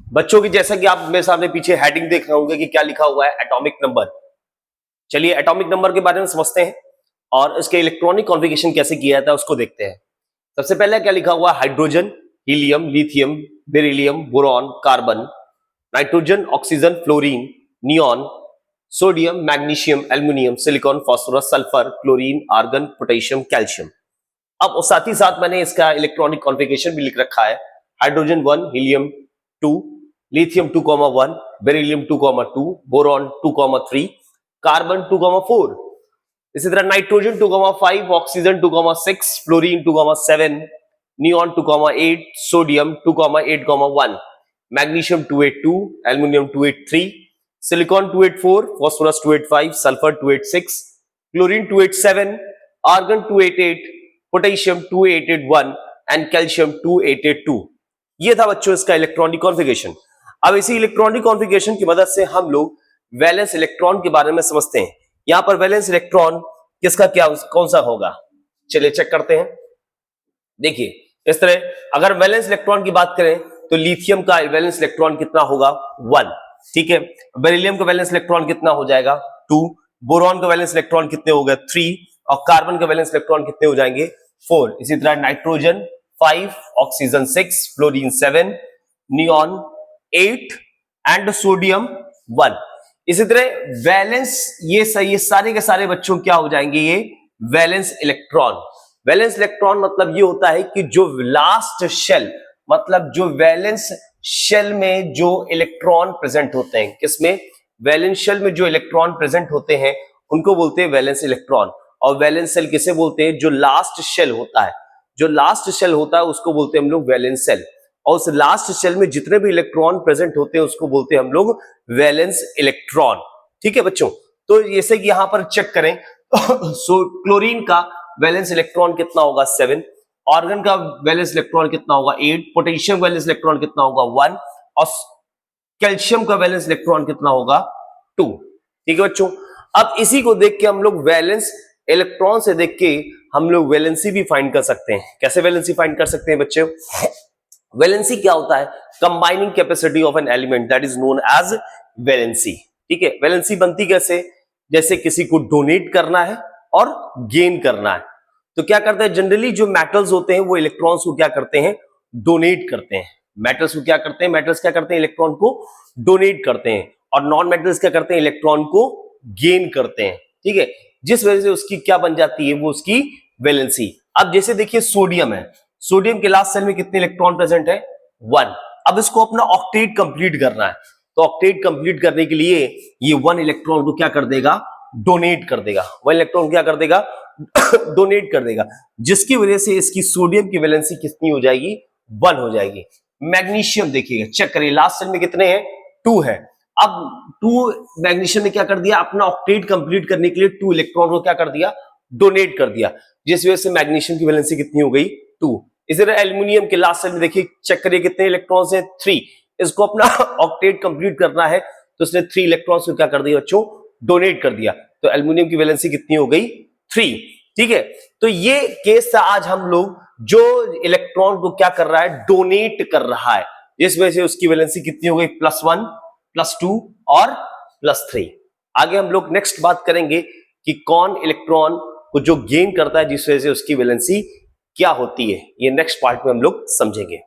बच्चों की, जैसा कि आप मेरे सामने पीछे हेडिंग देख रहे होंगे कि क्या लिखा हुआ है, एटॉमिक नंबर। चलिए एटॉमिक नंबर के बारे में समझते हैं और इसके इलेक्ट्रॉनिक कॉन्फ़िगरेशन कैसे किया जाता है उसको देखते हैं। सबसे पहले क्या लिखा हुआ है, hydrogen, helium, lithium, beryllium, boron, carbon, nitrogen, oxygen, fluorine, neon, sodium, magnesium, aluminium, silicon, phosphorus, sulphur, chlorine, argon, potassium, calcium. अब साथ ही साथ मैंने इसका इलेक्ट्रॉनिक कॉन्फ़िगरेशन भी लिख रखा है। Hydrogen 1, helium 2, lithium 2,1, beryllium 2,2, boron 2,3, carbon 2,4। इसी तरह nitrogen 2,5, oxygen 2,6, fluorine 2,7, neon 2,8, sodium 2,8,1, magnesium 282, aluminium 283, silicon 284, phosphorus 285, sulphur 286, chlorine 287, argon 288, potassium 2881 and calcium 2882। ये था बच्चों इसका इलेक्ट्रॉनिक कॉन्फ़िगरेशन। अब इसी इलेक्ट्रॉनिक कॉन्फ़िगरेशन की मदद से हम लोग वैलेंस इलेक्ट्रॉन के बारे में समझते हैं। यहां पर वैलेंस इलेक्ट्रॉन किसका क्या कौन सा होगा, चलिए चेक करते हैं। देखिए इस तरह अगर वैलेंस इलेक्ट्रॉन की बात करें तो लिथियम का वैलेंस इलेक्ट्रॉन कितना होगा, 1। ठीक है, बेरिलियम का वैलेंस इलेक्ट्रॉन कितना हो जाएगा, 2। बोरॉन का वैलेंस इलेक्ट्रॉन कितने हो गए, 3। और कार्बन का वैलेंस इलेक्ट्रॉन कितने हो जाएंगे, 4। इसी तरह nitrogen 5, oxygen 6, fluorine 7, neon 8 and sodium 1। इसी तरह वैलेंस, ये सारे के सारे बच्चों क्या हो जाएंगे, ये वैलेंस इलेक्ट्रॉन। वैलेंस इलेक्ट्रॉन मतलब ये होता है कि जो लास्ट शेल, मतलब जो वैलेंस शेल में जो इलेक्ट्रॉन प्रेजेंट होते हैं, किसमें, वैलेंस शेल में जो इलेक्ट्रॉन प्रेजेंट होते हैं उनको बोलते हैं वैलेंस इलेक्ट्रॉन। और वैलेंस शेल किसे बोलते हैं, जो लास्ट शेल होता है, जो लास्ट शेल होता है उसको बोलते हैं हम लोग वैलेंस शेल। और उस लास्ट शेल में जितने भी इलेक्ट्रॉन प्रेजेंट होते हैं उसको बोलते हैं हम लोग वैलेंस इलेक्ट्रॉन। ठीक है बच्चों, तो जैसे कि यहां पर चेक करें सो क्लोरीन का वैलेंस इलेक्ट्रॉन कितना होगा, 7। ऑर्गन का वैलेंस इलेक्ट्रॉन कितना होगा, 8। पोटेशियम वैलेंस इलेक्ट्रॉन कितना होगा, 1। और कैल्शियम का वैलेंस इलेक्ट्रॉन कितना होगा, 2। ठीक है बच्चों, अब इसी को देख के हम लोग वैलेंस इलेक्ट्रॉन से देख के हम लोग वैलेंसी भी फाइंड कर सकते हैं। कैसे वैलेंसी फाइंड कर सकते हैं बच्चों, वैलेंसी क्या होता है, combining capacity of an element that is known as valency. ठीक है, वैलेंसी बनती कैसे, जैसे किसी को डोनेट करना है और गेन करना है, तो क्या करते हैं, जनरली जो मेटल्स होते हैं वो इलेक्ट्रॉन्स को क्या करते हैं, डोनेट करते हैं। मेटल्स को क्या करते हैं, मेटल्स क्या करते हैं, इलेक्ट्रॉन को डोनेट करते हैं। और नॉन मेटल्स क्या करते हैं, इलेक्ट्रॉन को गेन करते हैं। ठीक है, जिस वजह से उसकी क्या बन जाती है, वो उसकी वैलेंसी। अब जैसे देखिए सोडियम है, सोडियम के लास्ट सेल में कितने इलेक्ट्रॉन प्रेजेंट है, 1। अब इसको अपना ऑक्टेट कंप्लीट करना है, तो ऑक्टेट कंप्लीट करने के लिए ये 1 इलेक्ट्रॉन को क्या कर देगा, डोनेट कर देगा। 1 इलेक्ट्रॉन क्या कर देगा डोनेट कर देगा, जिसकी वजह से इसकी सोडियम की वैलेंसी कितनी हो जाएगी, 1 हो जाएगी। मैग्नीशियम देखिएगा, चेक करिए लास्ट सेल में कितने हैं, 2 है। अब 2 मैग्नीशियम ने क्या कर दिया, अपना ऑक्टेट कंप्लीट करने के लिए 2 इलेक्ट्रॉन को क्या कर दिया, डोनेट कर दिया, जिस वजह से मैग्नीशियम की वैलेंसी कितनी हो गई, 2। इसी तरह एल्युमिनियम के लास्ट सेल में देखिए, चेक करिए कितने इलेक्ट्रॉन्स हैं, 3। इसको अपना ऑक्टेट कंप्लीट करना है तो उसने 3 इलेक्ट्रॉन्स को क्या कर दिया बच्चों, डोनेट कर दिया, तो एल्युमिनियम की वैलेंसी कितनी हो गई, 3। ठीक है, तो ये केस था आज हम लोग, जो इलेक्ट्रॉन को क्या कर रहा है, डोनेट कर रहा है, जिस वजह से उसकी वैलेंसी कितनी हो गई, +1, +2 और +3। आगे हम लोग नेक्स्ट बात करेंगे कि कौन इलेक्ट्रॉन को जो गेन करता है जिस वजह से उसकी वैलेंसी क्या होती है, ये नेक्स्ट पार्ट में हम लोग समझेंगे।